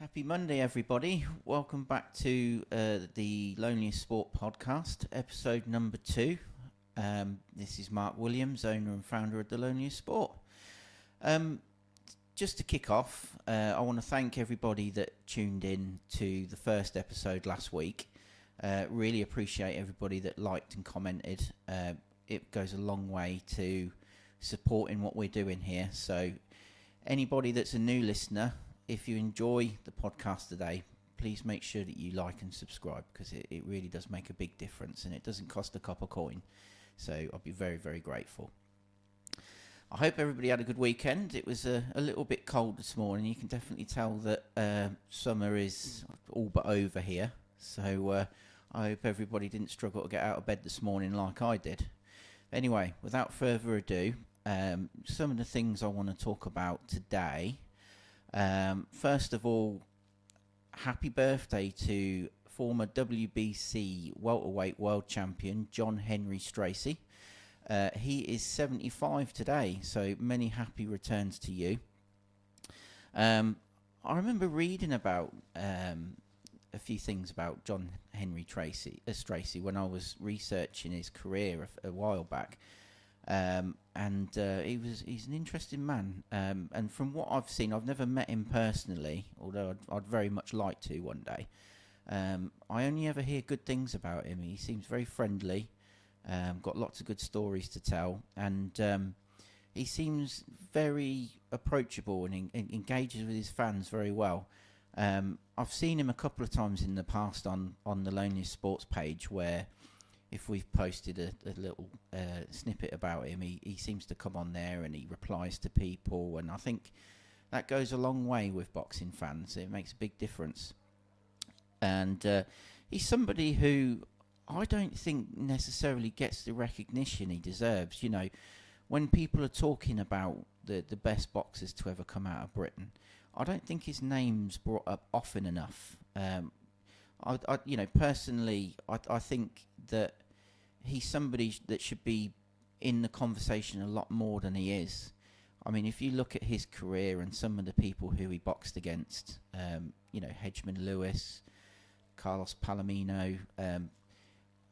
Happy Monday, everybody. Welcome back to the Loneliest Sport podcast, episode number 2. This is Marc Williams, owner and founder of the Loneliest Sport. Just to kick off, I want to thank everybody that tuned in to the first episode last week. Really appreciate everybody that liked and commented. It goes a long way to supporting what we're doing here. So anybody that's a new listener, if you enjoy the podcast today, please make sure that you like and subscribe, because it really does make a big difference and it doesn't cost a copper coin. So I'll be very, very grateful. I hope everybody had a good weekend. It was a little bit cold this morning. You can definitely tell that summer is all but over here. So I hope everybody didn't struggle to get out of bed this morning like I did. Anyway, without further ado, some of the things I want to talk about today. First of all, happy birthday to former WBC welterweight world champion John Henry Stracey. He is 75 today, so many happy returns to you. I remember reading about a few things about John Henry Stracey when I was researching his career a while back. He's an interesting man, and from what I've seen, I've never met him personally, although I'd very much like to one day. I only ever hear good things about him. He seems very friendly, got lots of good stories to tell, and he seems very approachable and engages with his fans very well. I've seen him a couple of times in the past on the Loneliest Sports page, where if we've posted a little snippet about him, he seems to come on there and he replies to people, and I think that goes a long way with boxing fans. It makes a big difference. And he's somebody who I don't think necessarily gets the recognition he deserves. You know, when people are talking about the best boxers to ever come out of Britain, I don't think his name's brought up often enough. Personally, I think that he's somebody that should be in the conversation a lot more than he is. I mean, if you look at his career and some of the people who he boxed against, Hedgeman Lewis, Carlos Palomino,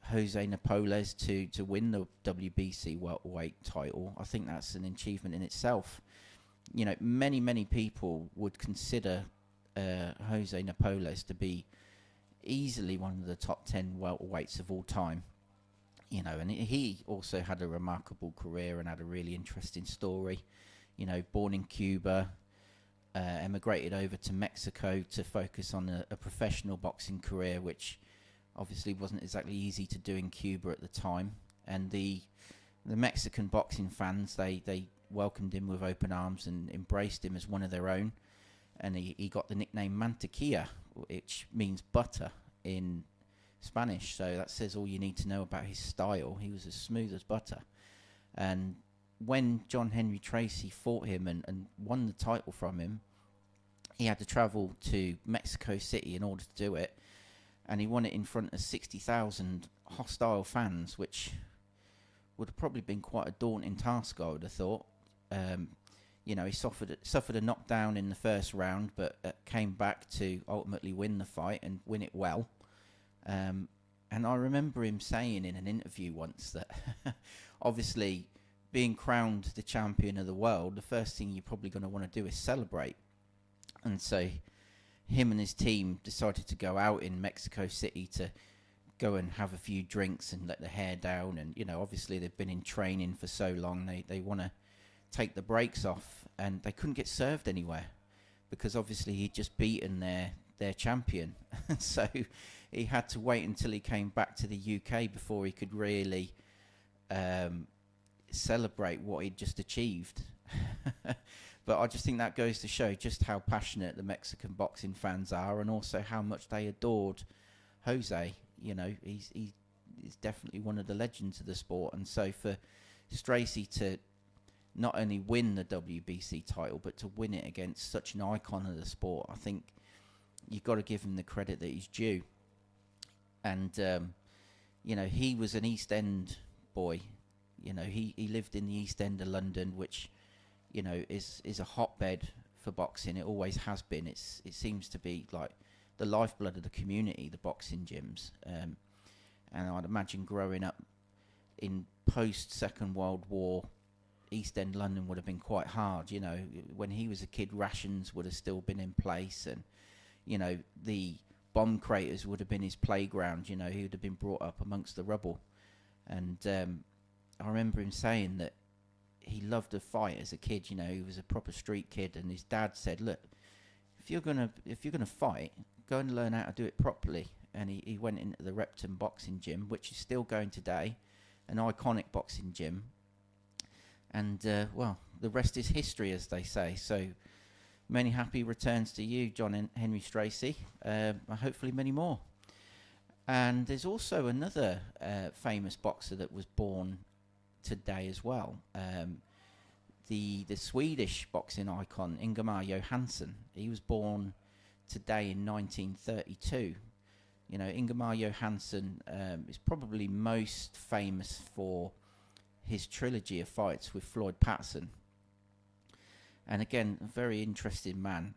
Jose Napoles to win the WBC welterweight title, I think that's an achievement in itself. You know, many people would consider Jose Napoles to be easily one of the top 10 welterweights of all time. You know, and he also had a remarkable career and had a really interesting story. You know, born in Cuba, emigrated over to Mexico to focus on a professional boxing career, which obviously wasn't exactly easy to do in Cuba at the time. And the Mexican boxing fans, they welcomed him with open arms and embraced him as one of their own. And he got the nickname Mantequilla, which means butter in Spanish. So that says all you need to know about his style. He was as smooth as butter. And when John Henry Stracey fought him and won the title from him, he had to travel to Mexico City in order to do it. And he won it in front of 60,000 hostile fans, which would have probably been quite a daunting task, I would have thought. He suffered a knockdown in the first round, but came back to ultimately win the fight and win it well. And I remember him saying in an interview once that obviously being crowned the champion of the world, the first thing you're probably going to want to do is celebrate. And so him and his team decided to go out in Mexico City to go and have a few drinks and let the hair down. And, you know, obviously they've been in training for so long, they want to take the brakes off, and they couldn't get served anywhere because obviously he'd just beaten their champion. So he had to wait until he came back to the UK before he could really celebrate what he'd just achieved. But I just think that goes to show just how passionate the Mexican boxing fans are, and also how much they adored Jose. You know, he's definitely one of the legends of the sport. And so for Stracey to not only win the WBC title, but to win it against such an icon of the sport, I think you've got to give him the credit that he's due. And, he was an East End boy. You know, he lived in the East End of London, which, is a hotbed for boxing. It always has been. It seems to be like the lifeblood of the community, the boxing gyms. And I'd imagine growing up in post-Second World War, East End London would have been quite hard. You know, when he was a kid, rations would have still been in place, and you know, the bomb craters would have been his playground. You know, he would have been brought up amongst the rubble. And I remember him saying that he loved to fight as a kid. You know, he was a proper street kid, and his dad said, "Look, if you're gonna fight, go and learn how to do it properly." And he went into the Repton boxing gym, which is still going today, an iconic boxing gym. And well, the rest is history, as they say. So many happy returns to you, John and Henry Stracey. Hopefully many more. And there's also another famous boxer that was born today as well. The Swedish boxing icon, Ingemar Johansson. He was born today in 1932. You know, Ingemar Johansson is probably most famous for his trilogy of fights with Floyd Patterson. And again, a very interesting man.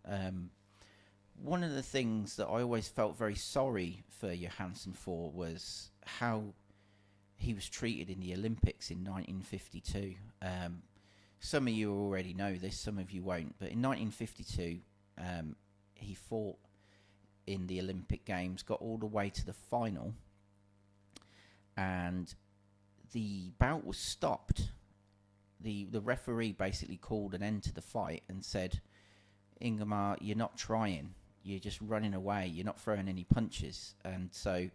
One of the things that I always felt very sorry for Johansson for was how he was treated in the Olympics in 1952. Some of you already know this, some of you won't. But in 1952, he fought in the Olympic Games, got all the way to the final, and the bout was stopped. The referee basically called an end to the fight and said, "Ingemar, you're not trying. You're just running away. You're not throwing any punches." And so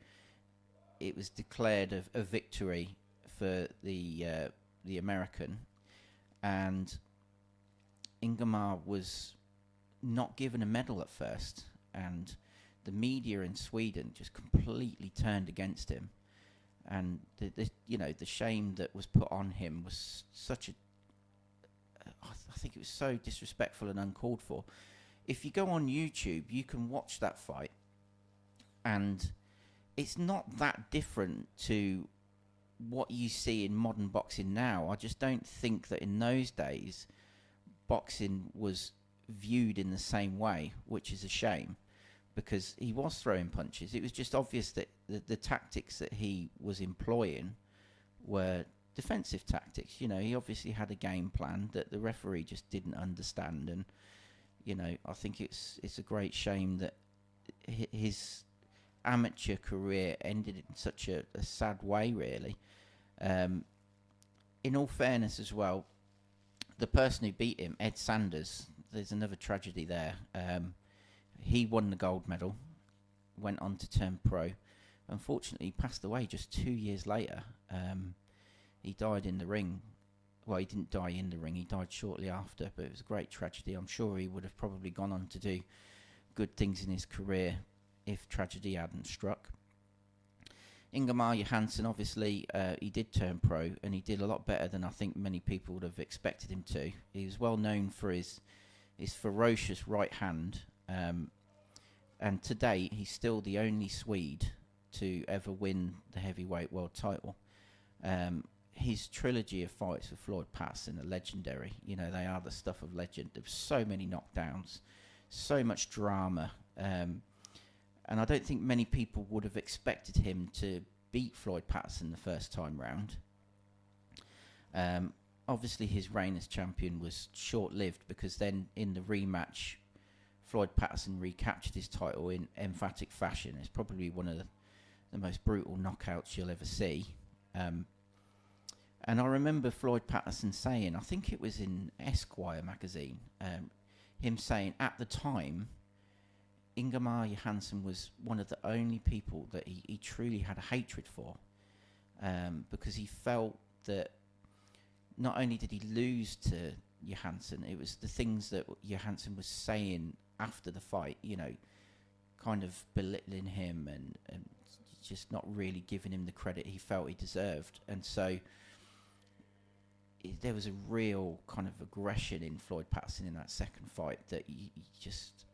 it was declared a victory for the American. And Ingemar was not given a medal at first, and the media in Sweden just completely turned against him. And the shame that was put on him was such a, I think it was so disrespectful and uncalled for. If you go on YouTube, you can watch that fight, and it's not that different to what you see in modern boxing now. I just don't think that in those days boxing was viewed in the same way, which is a shame, because he was throwing punches. It was just obvious that the tactics that he was employing were defensive tactics. You know, he obviously had a game plan that the referee just didn't understand. And you know, I think it's a great shame that his amateur career ended in such a sad way, really. In all fairness as well, the person who beat him, Ed Sanders, there's another tragedy there. He won the gold medal, went on to turn pro. Unfortunately, he passed away just 2 years later. He died in the ring. Well, he didn't die in the ring, he died shortly after, but it was a great tragedy. I'm sure he would have probably gone on to do good things in his career if tragedy hadn't struck. Ingemar Johansson, obviously, he did turn pro, and he did a lot better than I think many people would have expected him to. He was well known for his ferocious right hand, and to date, he's still the only Swede to ever win the heavyweight world title. His trilogy of fights with Floyd Patterson are legendary. You know, they are the stuff of legend. There were so many knockdowns, so much drama, and I don't think many people would have expected him to beat Floyd Patterson the first time round. Obviously, his reign as champion was short-lived, because then in the rematch, Floyd Patterson recaptured his title in emphatic fashion. It's probably one of the most brutal knockouts you'll ever see. And I remember Floyd Patterson saying, I think it was in Esquire magazine, him saying at the time, Ingemar Johansson was one of the only people that he truly had a hatred for, because he felt that not only did he lose to Johansson, it was the things that Johansson was saying after the fight, you know, kind of belittling him and just not really giving him the credit he felt he deserved. And so there was a real kind of aggression in Floyd Patterson in that second fight that he just...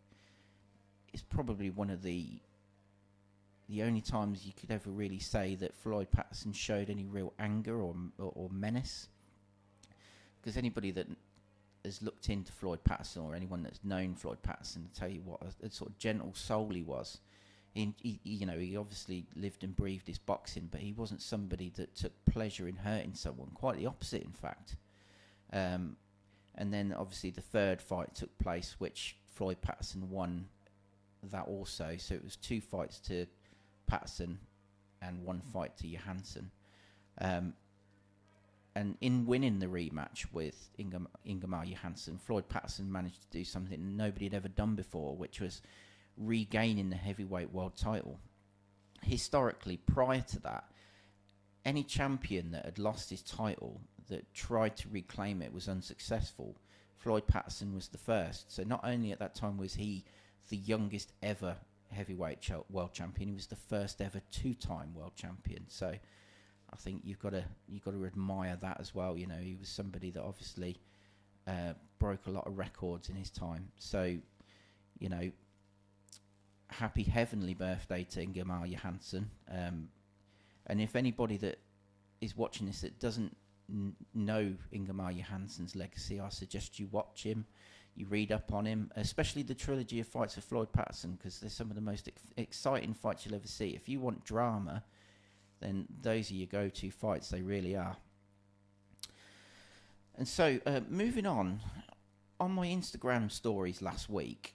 It's probably one of the only times you could ever really say that Floyd Patterson showed any real anger or menace. Because anybody that has looked into Floyd Patterson, or anyone that's known Floyd Patterson, to tell you what a sort of gentle soul he was. He obviously lived and breathed his boxing, but he wasn't somebody that took pleasure in hurting someone. Quite the opposite, in fact. And then obviously the third fight took place, which Floyd Patterson won that also. So it was 2 fights to Patterson and 1 fight to Johansson. And in winning the rematch with Ingemar Johansson, Floyd Patterson managed to do something nobody had ever done before, which was regaining the heavyweight world title. Historically, prior to that, any champion that had lost his title that tried to reclaim it was unsuccessful. Floyd Patterson was the first. So not only at that time was he the youngest ever heavyweight world champion, he was the first ever 2-time world champion. So I think you've got to admire that as well. You know, he was somebody that obviously broke a lot of records in his time. So, you know, happy heavenly birthday to Ingemar Johansson. And if anybody that is watching this that doesn't know Ingemar Johansson's legacy, I suggest you watch him, you read up on him, especially the trilogy of fights with Floyd Patterson, because they're some of the most exciting fights you'll ever see. If you want drama, then those are your go-to fights. They really are. And so, moving on my Instagram stories last week,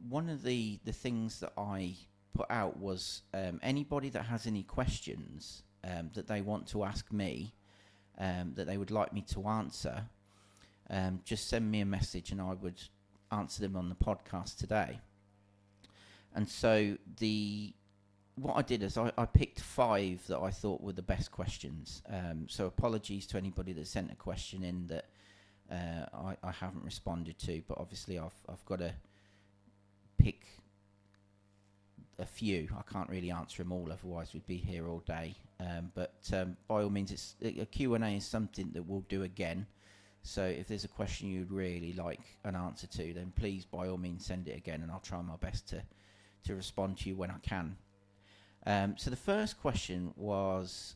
one of the things that I put out was anybody that has any questions that they want to ask me, that they would like me to answer, just send me a message and I would answer them on the podcast today. And so what I did is I picked 5 that I thought were the best questions. So apologies to anybody that sent a question in that I haven't responded to, but obviously I've got to pick a few. I can't really answer them all, otherwise we'd be here all day. But by all means, a Q&A is something that we'll do again. So if there's a question you'd really like an answer to, then please, by all means, send it again, and I'll try my best to respond to you when I can. So the first question was,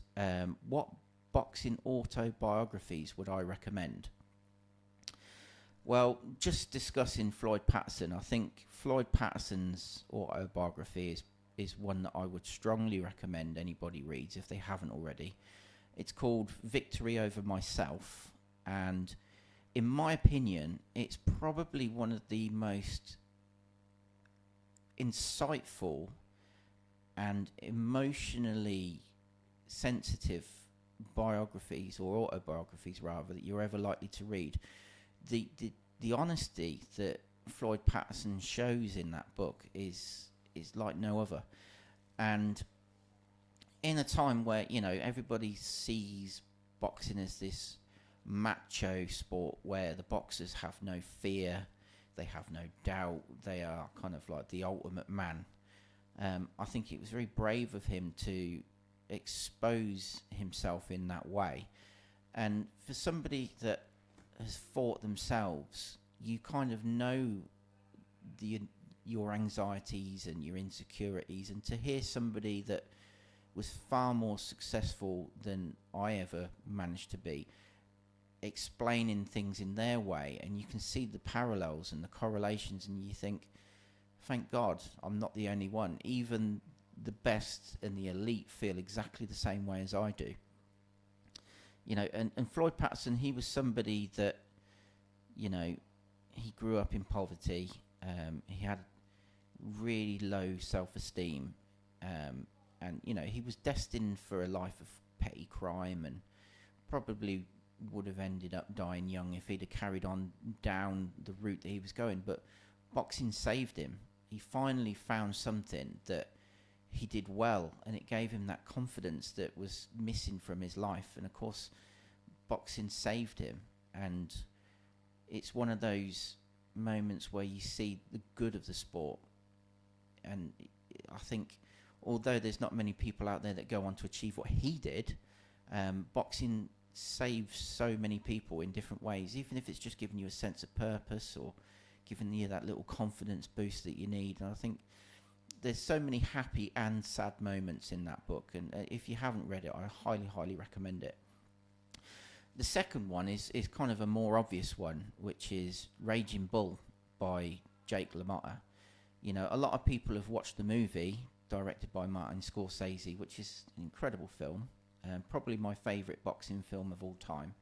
what boxing autobiographies would I recommend? Well, just discussing Floyd Patterson, I think Floyd Patterson's autobiography is one that I would strongly recommend anybody reads if they haven't already. It's called Victory Over Myself, and in my opinion, it's probably one of the most insightful and emotionally sensitive biographies, or autobiographies rather, that you're ever likely to read. The honesty that Floyd Patterson shows in that book is like no other. And in a time where, you know, everybody sees boxing as this macho sport where the boxers have no fear, they have no doubt, they are kind of like the ultimate man. I think it was very brave of him to expose himself in that way. And for somebody that has fought themselves, you kind of know your anxieties and your insecurities, and to hear somebody that was far more successful than I ever managed to be explaining things in their way, and you can see the parallels and the correlations, and you think, thank God I'm not the only one. Even the best and the elite feel exactly the same way as I do. You know, and Floyd Patterson, he was somebody that, you know, he grew up in poverty. He had really low self-esteem. And, you know, he was destined for a life of petty crime, and probably would have ended up dying young if he'd have carried on down the route that he was going. But boxing saved him. He finally found something that he did well, and it gave him that confidence that was missing from his life. And of course, boxing saved him, and it's one of those moments where you see the good of the sport. And I think, although there's not many people out there that go on to achieve what he did, boxing saves so many people in different ways, even if it's just giving you a sense of purpose or giving you that little confidence boost that you need. And I think there's so many happy and sad moments in that book, and if you haven't read it, I highly recommend it. The second one is kind of a more obvious one, which is Raging Bull by Jake LaMotta. You know, a lot of people have watched the movie directed by Martin Scorsese, which is an incredible film, probably my favourite boxing film of all time.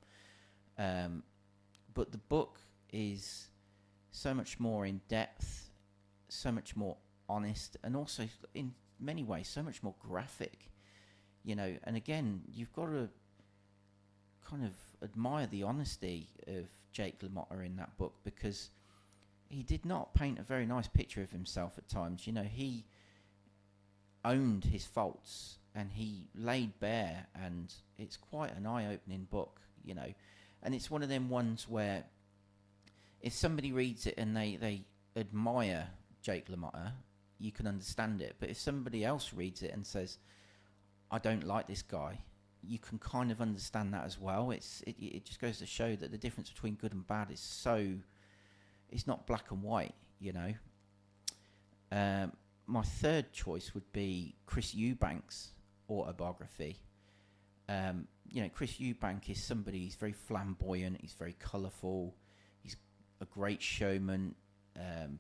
But the book is so much more in depth, so much more honest, and also in many ways so much more graphic. You know, and again, you've got to kind of admire the honesty of Jake LaMotta in that book, because he did not paint a very nice picture of himself at times. You know, he owned his faults and he laid bare, and it's quite an eye-opening book, you know. And it's one of them ones where if somebody reads it and they admire Jake LaMotta, you can understand it. But if somebody else reads it and says, I don't like this guy, you can kind of understand that as well. It just goes to show that the difference between good and bad is so... It's not black and white, you know. My third choice would be Chris Eubank's autobiography. You know, Chris Eubank is somebody, he's very flamboyant, he's very colourful, he's a great showman.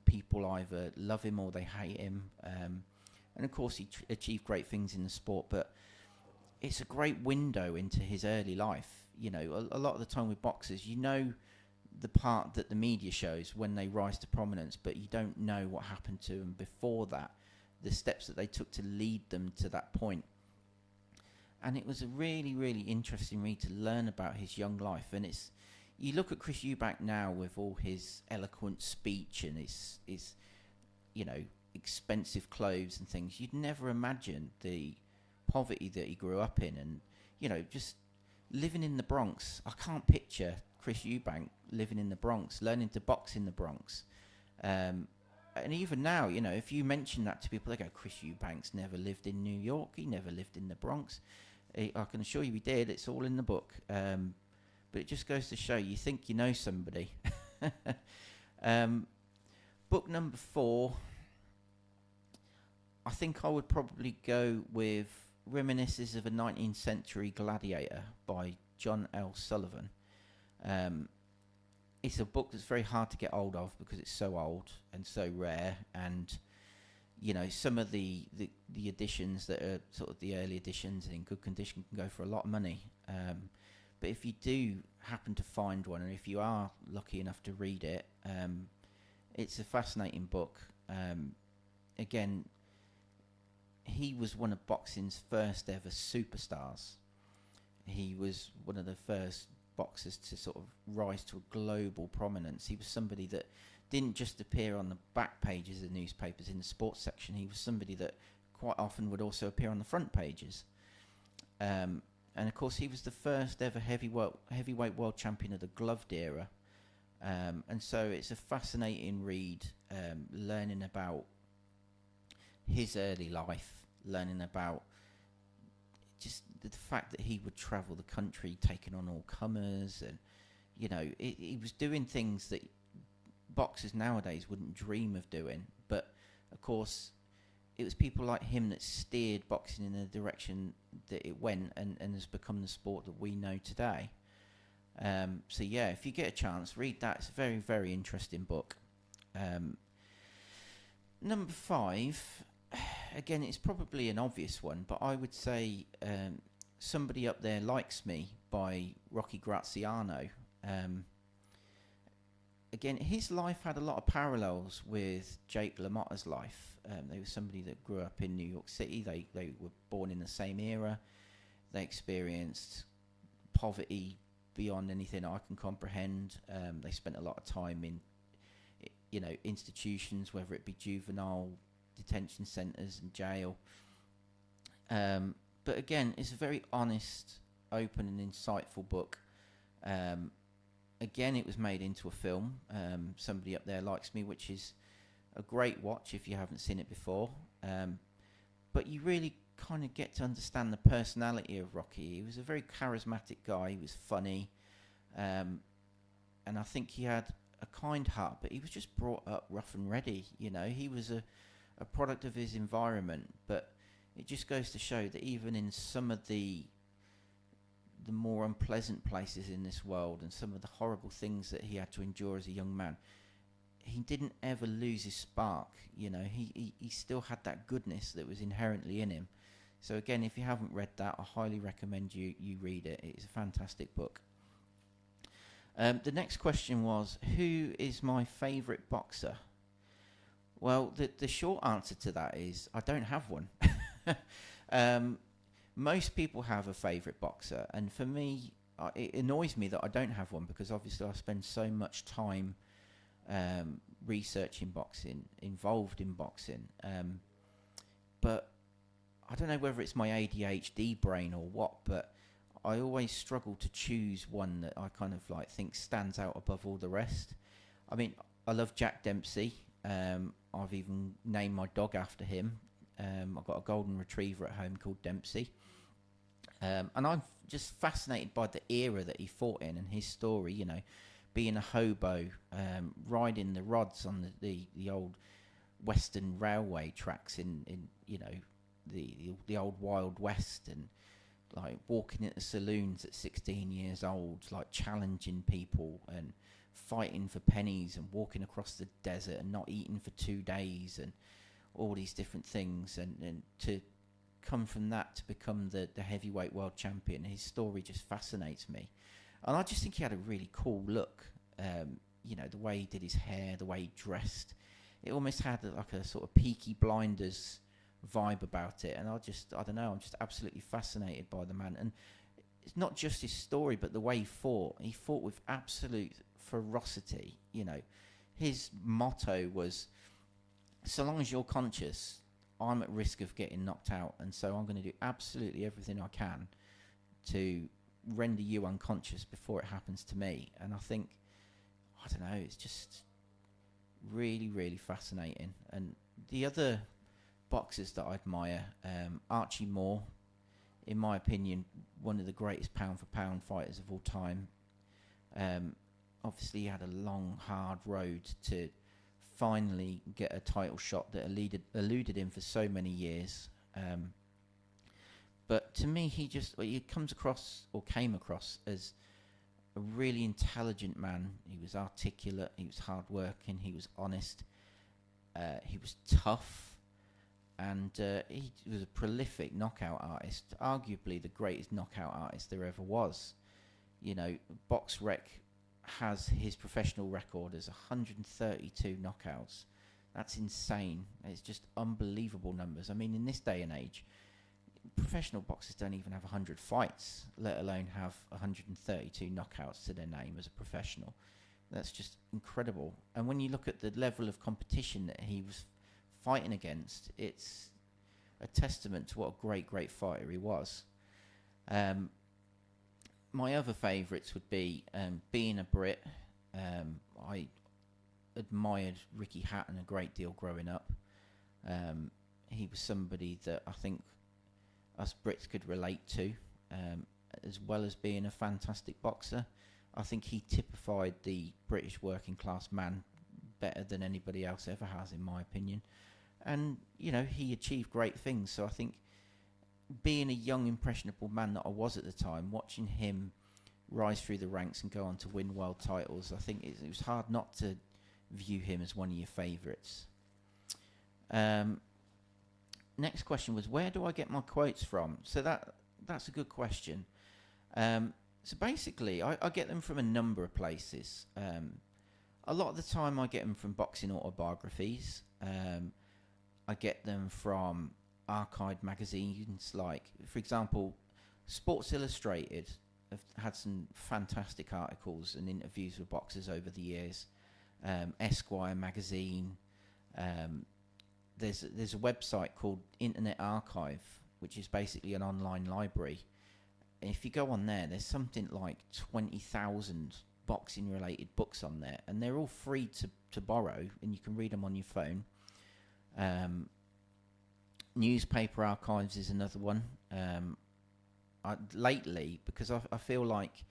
People either love him or they hate him. And of course he achieved great things in the sport, but it's a great window into his early life. You know, a lot of the time with boxers, you know the part that the media shows when they rise to prominence, but you don't know what happened to them before that, the steps that they took to lead them to that point. And it was a really, really interesting read to learn about his young life. And it's, you look at Chris Eubank now with all his eloquent speech and his you know, expensive clothes and things, you'd never imagine the poverty that he grew up in. And, you know, just living in the Bronx, I can't picture Chris Eubank living in the Bronx, learning to box in the Bronx. And even now, you know, if you mention that to people, they go, Chris Eubank's never lived in New York, he never lived in the Bronx. I can assure you he did, it's all in the book. But it just goes to show, you think you know somebody. Book number 4, I think I would probably go with Reminiscences of a 19th Century Gladiator by John L. Sullivan. It's a book that's very hard to get hold of because it's so old and so rare, and you know, some of the editions that are sort of the early editions in good condition can go for a lot of money. But if you do happen to find one, and if you are lucky enough to read it, it's a fascinating book. Again, he was one of boxing's first ever superstars. He was one of the first boxers to sort of rise to a global prominence. He was somebody that didn't just appear on the back pages of newspapers in the sports section. He was somebody that quite often would also appear on the front pages. And of course, he was the first ever heavyweight world champion of the gloved era. And so it's a fascinating read, learning about his early life, learning about just the fact that he would travel the country taking on all comers, and you know, he was doing things that boxers nowadays wouldn't dream of doing. But of course, it was people like him that steered boxing in the direction that it went, and has become the sport that we know today. So yeah, if you get a chance, read that. It's a very, very interesting book. Number 5, again, it's probably an obvious one, but I would say Somebody Up There Likes Me by Rocky Graziano. Again, his life had a lot of parallels with Jake LaMotta's life. They were somebody that grew up in New York City. They were born in the same era. They experienced poverty beyond anything I can comprehend. They spent a lot of time in, you know, institutions, whether it be juvenile detention centres and jail. But again, it's a very honest, open and insightful book. Again, it was made into a film, Somebody Up There Likes Me, which is a great watch if you haven't seen it before. But you really kind of get to understand the personality of Rocky. He was a very charismatic guy. He was funny. And I think he had a kind heart, but he was just brought up rough and ready. You know, he was a product of his environment, but it just goes to show that even in some of the the more unpleasant places in this world and some of the horrible things that he had to endure as a young man, he didn't ever lose his spark. You know, he still had that goodness that was inherently in him. So again, if you haven't read that, I highly recommend you read it. It's a fantastic book. The next question was, who is my favourite boxer? Well, the short answer to that is I don't have one. Most people have a favourite boxer, and for me, it annoys me that I don't have one, because obviously I spend so much time researching boxing, involved in boxing. But I don't know whether it's my ADHD brain or what, but I always struggle to choose one that I kind of like think stands out above all the rest. I mean, I love Jack Dempsey. I've even named my dog after him. I've got a golden retriever at home called Dempsey. And I'm just fascinated by the era that he fought in and his story, you know, being a hobo, riding the rods on the old Western railway tracks in you know, the old Wild West, and like walking at the saloons at 16 years old, like challenging people and fighting for pennies and walking across the desert and not eating for 2 days and all these different things, and to come from that to become the heavyweight world champion. His story just fascinates me, and I just think he had a really cool look. You know, the way he did his hair, the way he dressed, it almost had like a sort of Peaky Blinders vibe about it, and I don't know, I'm just absolutely fascinated by the man. And it's not just his story, but the way he fought with absolute ferocity. You know, his motto was, so long as you're conscious, I'm at risk of getting knocked out, and so I'm going to do absolutely everything I can to render you unconscious before it happens to me. And I think, I don't know, it's just really, really fascinating. And the other boxers that I admire, Archie Moore, in my opinion, one of the greatest pound for pound fighters of all time. Obviously he had a long, hard road to finally get a title shot that eluded him for so many years. But to me, he came across as a really intelligent man. He was articulate, he was hardworking, he was honest, he was tough, and he was a prolific knockout artist, arguably the greatest knockout artist there ever was. You know, BoxRec has his professional record as 132 knockouts. That's insane. It's just unbelievable numbers. I mean, in this day and age, professional boxers don't even have 100 fights, let alone have 132 knockouts to their name as a professional. That's just incredible. And when you look at the level of competition that he was fighting against, it's a testament to what a great fighter he was. My other favourites would be, being a Brit, I admired Ricky Hatton a great deal growing up. He was somebody that I think us Brits could relate to, as well as being a fantastic boxer. I think he typified the British working class man better than anybody else ever has, in my opinion. And, you know, he achieved great things. So I think, being a young, impressionable man that I was at the time, watching him rise through the ranks and go on to win world titles, I think it was hard not to view him as one of your favourites. Next question was, where do I get my quotes from? So that's a good question. So basically, I get them from a number of places. A lot of the time I get them from boxing autobiographies. I get them from archived magazines, like, for example, Sports Illustrated have had some fantastic articles and interviews with boxers over the years. Esquire magazine. There's a website called Internet Archive, which is basically an online library. And if you go on there, there's something like 20,000 boxing related books on there, and they're all free to borrow, and you can read them on your phone. Newspaper archives is another one. Lately, because I feel like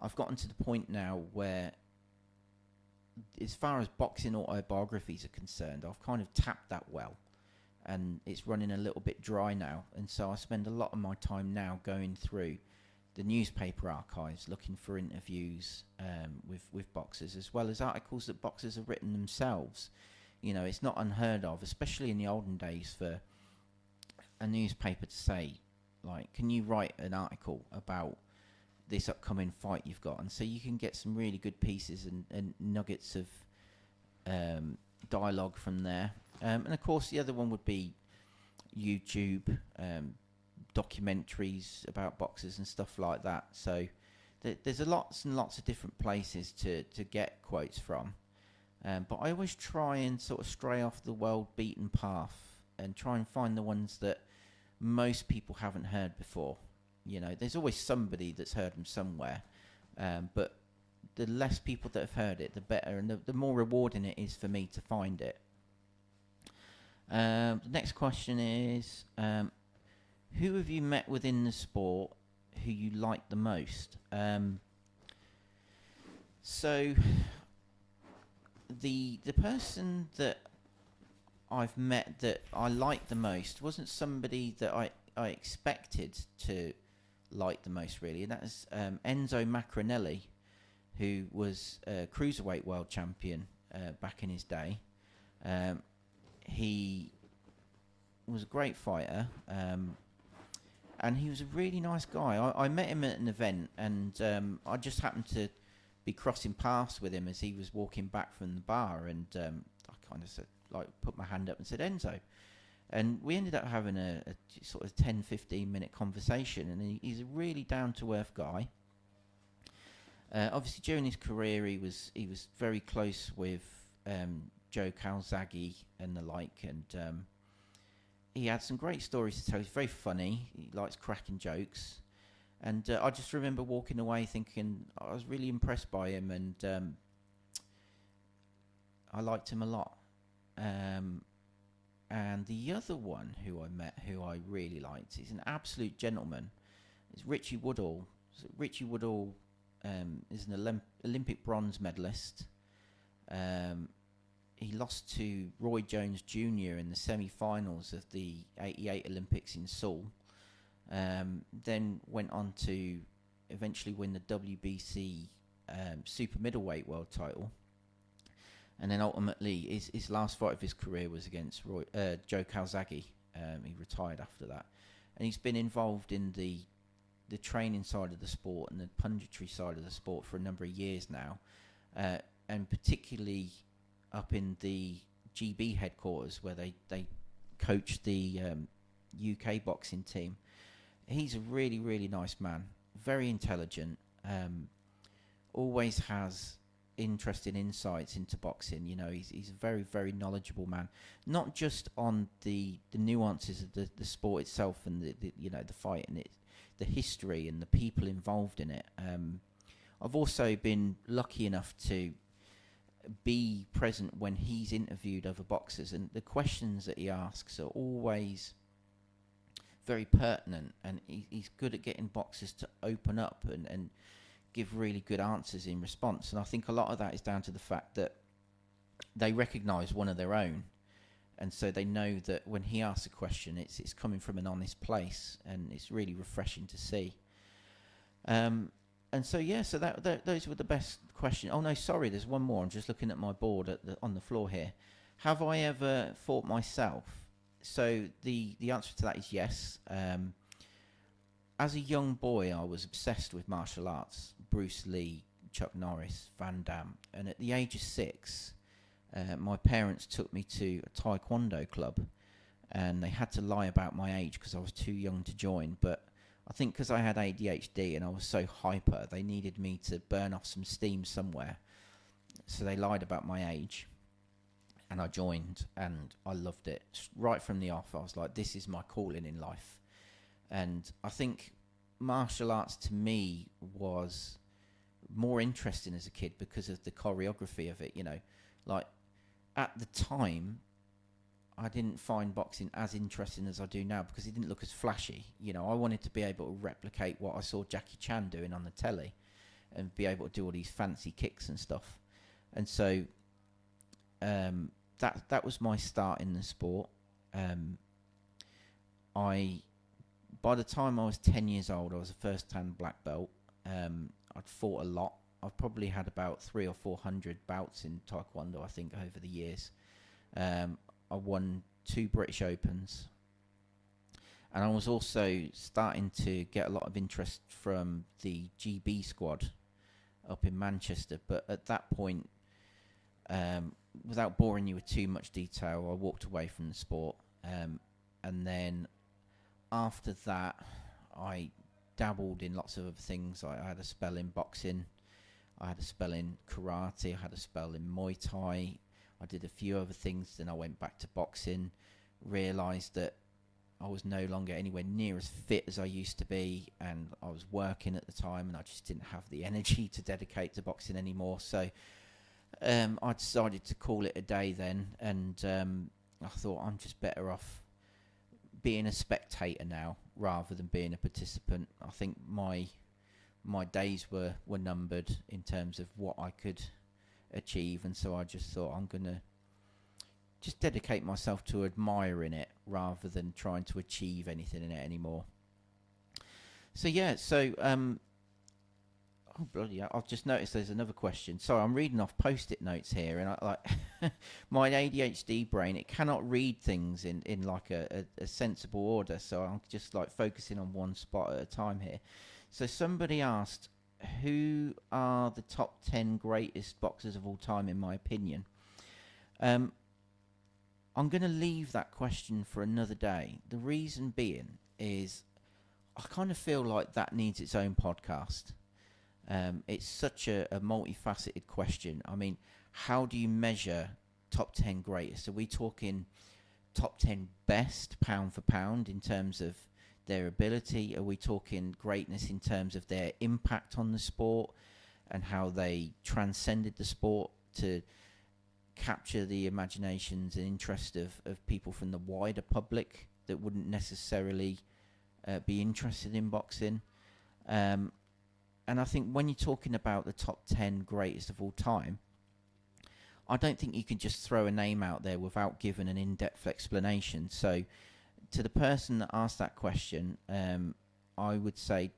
I've gotten to the point now where, as far as boxing autobiographies are concerned, I've kind of tapped that well, and it's running a little bit dry now. And so I spend a lot of my time now going through the newspaper archives, looking for interviews with boxers, as well as articles that boxers have written themselves. You know, it's not unheard of, especially in the olden days, for a newspaper to say, like, can you write an article about this upcoming fight you've got? And so you can get some really good pieces and nuggets of dialogue from there. And of course, the other one would be YouTube, documentaries about boxers and stuff like that. So there's lots and lots of different places to get quotes from. But I always try and sort of stray off the well-beaten path and try and find the ones that most people haven't heard before. You know, there's always somebody that's heard them somewhere, but the less people that have heard it, the better, and the more rewarding it is for me to find it. The next question is, who have you met within the sport who you like the most? So the person that I've met that I like the most wasn't somebody that I expected to like the most, really, and that is Enzo Macronelli, who was a cruiserweight world champion back in his day. He was a great fighter, and he was a really nice guy. I met him at an event, and I just happened to be crossing paths with him as he was walking back from the bar, and I kind of said, like, put my hand up and said, Enzo. And we ended up having a sort of 10-15 minute conversation, and he's a really down-to-earth guy. Obviously, during his career, he was very close with Joe Calzaghe and the like, and he had some great stories to tell. He's very funny. He likes cracking jokes. And I just remember walking away thinking I was really impressed by him, and I liked him a lot. And the other one who I met, who I really liked, he's an absolute gentleman. It's Richie Woodall. So Richie Woodall is an Olympic bronze medalist. He lost to Roy Jones Jr. in the semi-finals of the '88 Olympics in Seoul. Then went on to eventually win the WBC super middleweight world title. And then ultimately, his last fight of his career was against Joe Calzaghe. He retired after that. And he's been involved in the training side of the sport and the punditry side of the sport for a number of years now. And particularly up in the GB headquarters, where they coach the UK boxing team. He's a really, really nice man. Very intelligent. Always has interesting insights into boxing. You know, he's a very, very knowledgeable man, not just on the nuances of the sport itself and the you know, the fight and the history and the people involved in it. I've also been lucky enough to be present when he's interviewed other boxers, and the questions that he asks are always very pertinent, and he's good at getting boxers to open up and give really good answers in response. And I think a lot of that is down to the fact that they recognise one of their own, and so they know that when he asks a question, it's coming from an honest place, and it's really refreshing to see. And so yeah, so that those were the best questions. Oh no, sorry, there's one more. I'm just looking at my board on the floor here. Have I ever fought myself? So the answer to that is yes. As a young boy, I was obsessed with martial arts. Bruce Lee, Chuck Norris, Van Damme. And at the age of 6, my parents took me to a Taekwondo club, and they had to lie about my age because I was too young to join. But I think because I had ADHD and I was so hyper, they needed me to burn off some steam somewhere. So they lied about my age, and I joined, and I loved it. Right from the off, I was like, this is my calling in life. And I think martial arts to me was more interesting as a kid because of the choreography of it, you know. Like, at the time, I didn't find boxing as interesting as I do now because it didn't look as flashy. You know, I wanted to be able to replicate what I saw Jackie Chan doing on the telly and be able to do all these fancy kicks and stuff. And so that was my start in the sport. I by the time I was 10 years old, I was a first-hand black belt. I'd fought a lot. I've probably had about 300 or 400 bouts in Taekwondo, I think, over the years. I won 2 British Opens. And I was also starting to get a lot of interest from the GB squad up in Manchester. But at that point, without boring you with too much detail, I walked away from the sport. And then after that, I dabbled in lots of other things. I had a spell in boxing. I had a spell in karate. I had a spell in Muay Thai. I did a few other things. Then I went back to boxing, realised that I was no longer anywhere near as fit as I used to be, and I was working at the time, and I just didn't have the energy to dedicate to boxing anymore. So I decided to call it a day then, and I thought I'm just better off being a spectator now rather than being a participant. I think my days were numbered in terms of what I could achieve, and so I just thought I'm going to just dedicate myself to admiring it rather than trying to achieve anything in it anymore. So yeah, oh bloody hell, I've just noticed there's another question. Sorry, I'm reading off post-it notes here, and I like my ADHD brain, it cannot read things in like a sensible order, so I'm just like focusing on one spot at a time here. So somebody asked, who are the top 10 greatest boxers of all time in my opinion? I'm going to leave that question for another day. The reason being is I kind of feel like that needs its own podcast. It's such a multifaceted question. I mean, how do you measure top 10 greatest? Are we talking top 10 best pound for pound in terms of their ability? Are we talking greatness in terms of their impact on the sport and how they transcended the sport to capture the imaginations and interest of people from the wider public that wouldn't necessarily be interested in boxing? And I think when you're talking about the top 10 greatest of all time, I don't think you can just throw a name out there without giving an in-depth explanation. So to the person that asked that question, I would say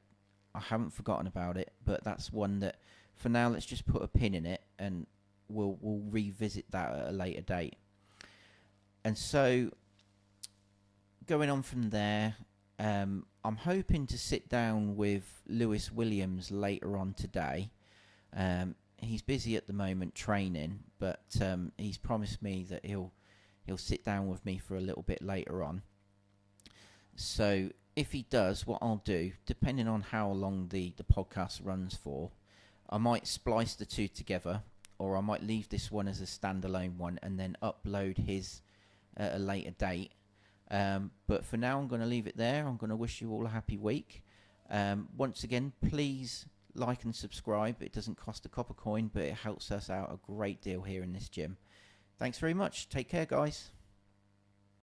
I haven't forgotten about it, but that's one that for now, let's just put a pin in it, and we'll revisit that at a later date. And so going on from there, I'm hoping to sit down with Lewis Williams later on today. He's busy at the moment training, but he's promised me that he'll sit down with me for a little bit later on. So if he does, what I'll do, depending on how long the podcast runs for, I might splice the two together, or I might leave this one as a standalone one and then upload his at a later date. But for now, I'm going to leave it there. I'm going to wish you all a happy week. Once again, please like and subscribe. It doesn't cost a copper coin, but it helps us out a great deal here in this gym. Thanks very much. Take care, guys.